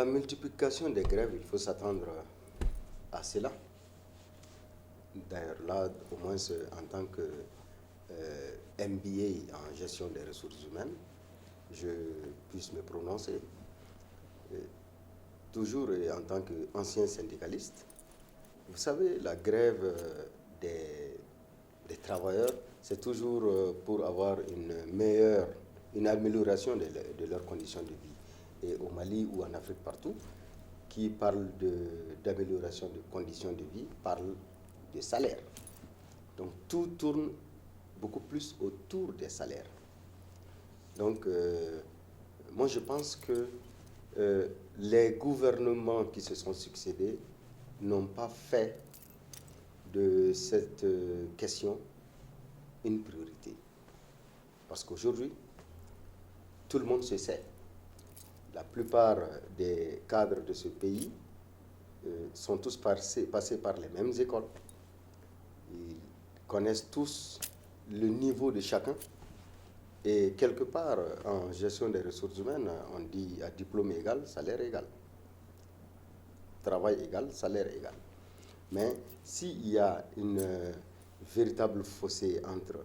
La multiplication des grèves, il faut s'attendre à cela. D'ailleurs, là, au moins en tant que MBA en gestion des ressources humaines, je puisse me prononcer. Toujours en tant qu'ancien syndicaliste, vous savez, la grève des travailleurs, c'est toujours pour avoir une amélioration de leurs conditions de vie. Et au Mali ou en Afrique partout, qui parle d'amélioration de conditions de vie, parle de salaire. Donc tout tourne beaucoup plus autour des salaires. Donc moi je pense que les gouvernements qui se sont succédés n'ont pas fait de cette question une priorité. Parce qu'aujourd'hui, tout le monde se sait. La plupart des cadres de ce pays sont tous passés par les mêmes écoles. Ils connaissent tous le niveau de chacun. Et quelque part, en gestion des ressources humaines, on dit à diplôme égal, salaire égal. Travail égal, salaire égal. Mais s'il y a une véritable fossé entre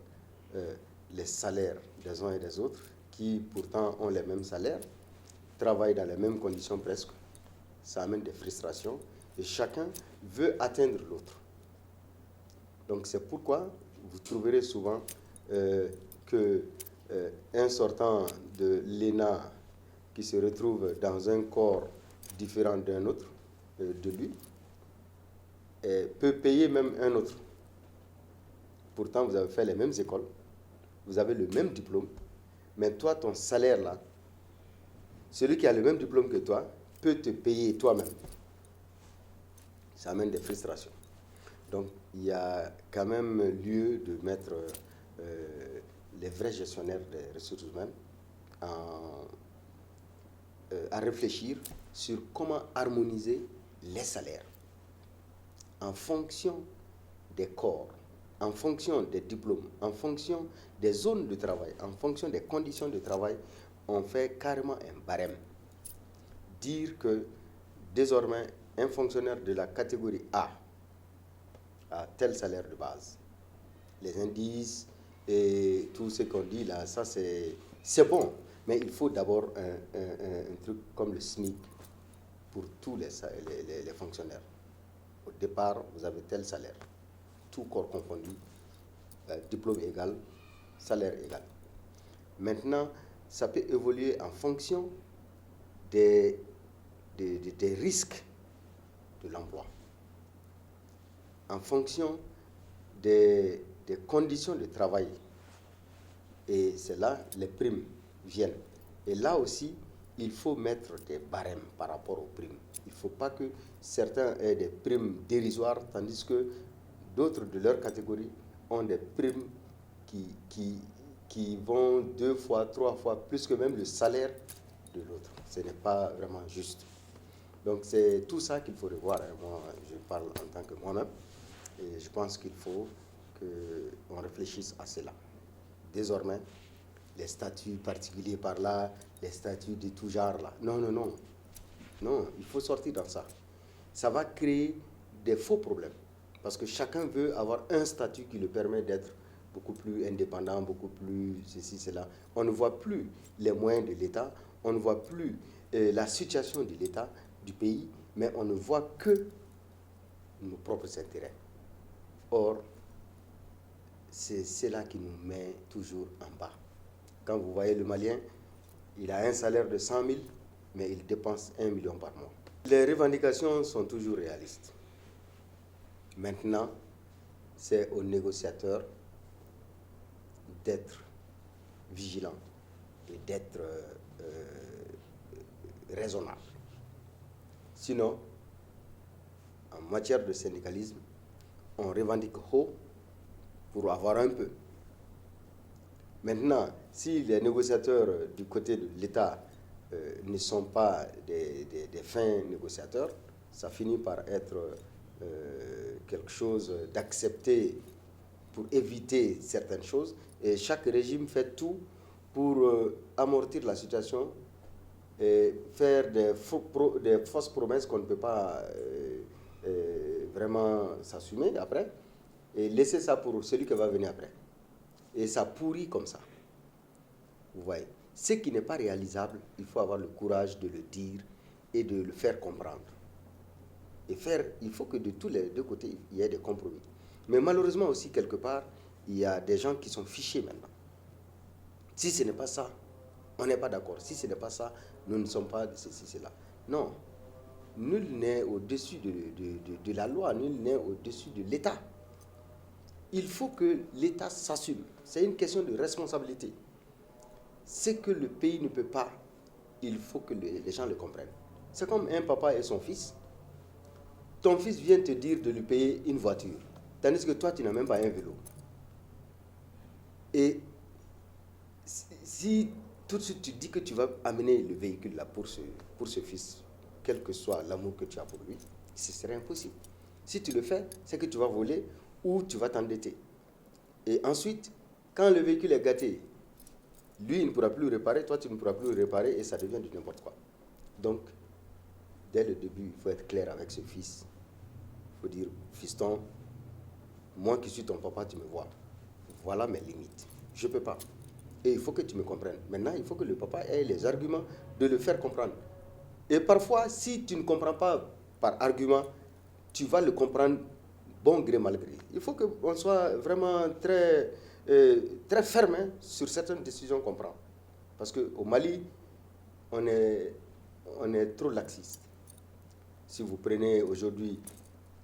les salaires des uns et des autres, qui pourtant ont les mêmes salaires, travaillent dans les mêmes conditions presque, ça amène des frustrations et chacun veut atteindre l'autre. Donc c'est pourquoi vous trouverez souvent qu'un sortant de l'ENA qui se retrouve dans un corps différent d'un autre, de lui, peut payer même un autre. Pourtant, vous avez fait les mêmes écoles, vous avez le même diplôme, mais toi, ton salaire là, celui qui a le même diplôme que toi peut te payer toi-même. Ça amène des frustrations. Donc, il y a quand même lieu de mettre les vrais gestionnaires des ressources humaines à réfléchir sur comment harmoniser les salaires en fonction des corps, en fonction des diplômes, en fonction des zones de travail, en fonction des conditions de travail. On fait carrément un barème. Dire que désormais, un fonctionnaire de la catégorie A a tel salaire de base. Les indices et tout ce qu'on dit là, ça c'est bon. Mais il faut d'abord un truc comme le SMIC pour tous les fonctionnaires. Au départ, vous avez tel salaire. Tout corps confondu, diplôme égal, salaire égal. Maintenant, ça peut évoluer en fonction des risques de l'emploi, en fonction des conditions de travail. Et c'est là les primes viennent. Et là aussi, il faut mettre des barèmes par rapport aux primes. Il ne faut pas que certains aient des primes dérisoires, tandis que d'autres de leur catégorie ont des primes qui vont 2 fois, 3 fois plus que même le salaire de l'autre. Ce n'est pas vraiment juste. Donc c'est tout ça qu'il faut revoir. Moi, je parle en tant que moi-même. Et je pense qu'il faut qu'on réfléchisse à cela. Désormais, les statuts particuliers par là, les statuts de tout genre là. Non, non, non. Non, il faut sortir dans ça. Ça va créer des faux problèmes. Parce que chacun veut avoir un statut qui le permet d'être beaucoup plus indépendant, beaucoup plus ceci, cela. On ne voit plus les moyens de l'État, on ne voit plus la situation de l'État, du pays, mais on ne voit que nos propres intérêts. Or, c'est cela qui nous met toujours en bas. Quand vous voyez le Malien, il a un salaire de 100 000, mais il dépense 1 million par mois. Les revendications sont toujours réalistes. Maintenant, c'est aux négociateurs d'être vigilants et d'être raisonnables. Sinon, en matière de syndicalisme, on revendique haut pour avoir un peu. Maintenant, si les négociateurs du côté de l'État ne sont pas des fins négociateurs, ça finit par être quelque chose d'accepté pour éviter certaines choses. Et chaque régime fait tout pour amortir la situation faire des fausses promesses qu'on ne peut pas vraiment s'assumer après, et laisser ça pour celui qui va venir après. Et ça pourrit comme ça. Vous voyez. Ce qui n'est pas réalisable, il faut avoir le courage de le dire et de le faire comprendre. Il faut que de tous les deux côtés, il y ait des compromis. Mais malheureusement aussi, quelque part, il y a des gens qui sont fichés maintenant. Si ce n'est pas ça, on n'est pas d'accord. Si ce n'est pas ça, nous ne sommes pas ceci, cela. Non. Nul n'est au-dessus de la loi, nul n'est au-dessus de l'État. Il faut que l'État s'assume. C'est une question de responsabilité. Ce que le pays ne peut pas, il faut que les gens le comprennent. C'est comme un papa et son fils. Ton fils vient te dire de lui payer une voiture, tandis que toi, tu n'as même pas un vélo. Et si tout de suite tu dis que tu vas amener le véhicule là pour ce fils, quel que soit l'amour que tu as pour lui, ce serait impossible. Si tu le fais, c'est que tu vas voler ou tu vas t'endetter. Et ensuite, quand le véhicule est gâté, lui, il ne pourra plus le réparer, toi, tu ne pourras plus le réparer et ça devient du n'importe quoi. Donc, dès le début, il faut être clair avec ce fils. Il faut dire, fiston, moi qui suis ton papa, tu me vois. Voilà mes limites. Je ne peux pas. Et il faut que tu me comprennes. Maintenant, il faut que le papa ait les arguments de le faire comprendre. Et parfois, si tu ne comprends pas par argument, tu vas le comprendre bon gré, mal gré. Il faut qu'on soit vraiment très ferme sur certaines décisions qu'on prend. Parce qu'au Mali, on est trop laxiste. Si vous prenez aujourd'hui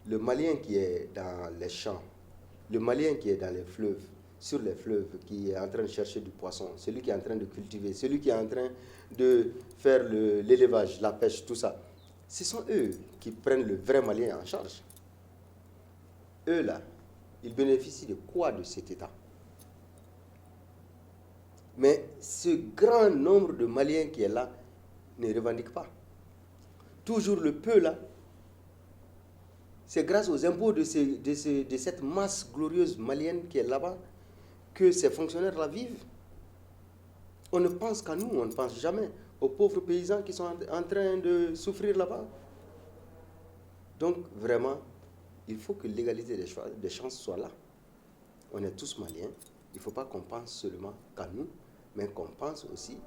le Malien qui est dans les champs, le Malien qui est dans les fleuves, sur les fleuves, qui est en train de chercher du poisson, celui qui est en train de cultiver, celui qui est en train de faire l'élevage, la pêche, tout ça, ce sont eux qui prennent le vrai Malien en charge. Eux là, ils bénéficient de quoi de cet État? Mais ce grand nombre de Maliens qui est là ne revendique pas. Toujours le peu là, c'est grâce aux impôts de cette masse glorieuse malienne qui est là-bas que ces fonctionnaires-là vivent. On ne pense qu'à nous, on ne pense jamais aux pauvres paysans qui sont en train de souffrir là-bas. Donc vraiment, il faut que l'égalité des chances soit là. On est tous Maliens. Il ne faut pas qu'on pense seulement qu'à nous, mais qu'on pense aussi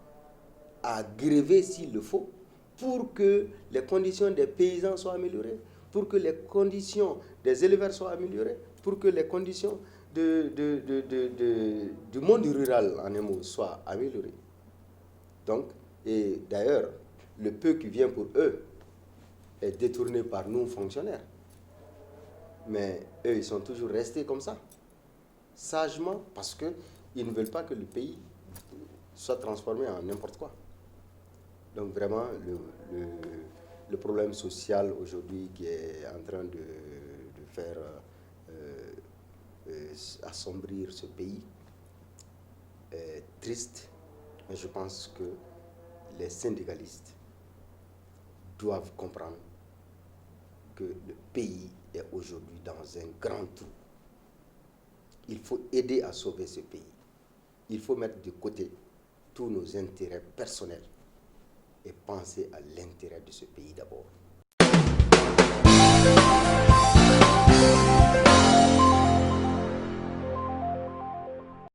à gréver s'il le faut pour que les conditions des paysans soient améliorées, pour que les conditions des éleveurs soient améliorées, pour que les conditions du monde rural, en un mot, soient améliorées. Donc, et d'ailleurs, le peu qui vient pour eux est détourné par nous, fonctionnaires. Mais eux, ils sont toujours restés comme ça, sagement, parce qu'ils ne veulent pas que le pays soit transformé en n'importe quoi. Donc vraiment, le problème social aujourd'hui qui est en train de faire assombrir ce pays est triste, mais je pense que les syndicalistes doivent comprendre que le pays est aujourd'hui dans un grand trou. Il faut aider à sauver ce pays. Il faut mettre de côté tous nos intérêts personnels et penser à l'intérêt de ce pays d'abord.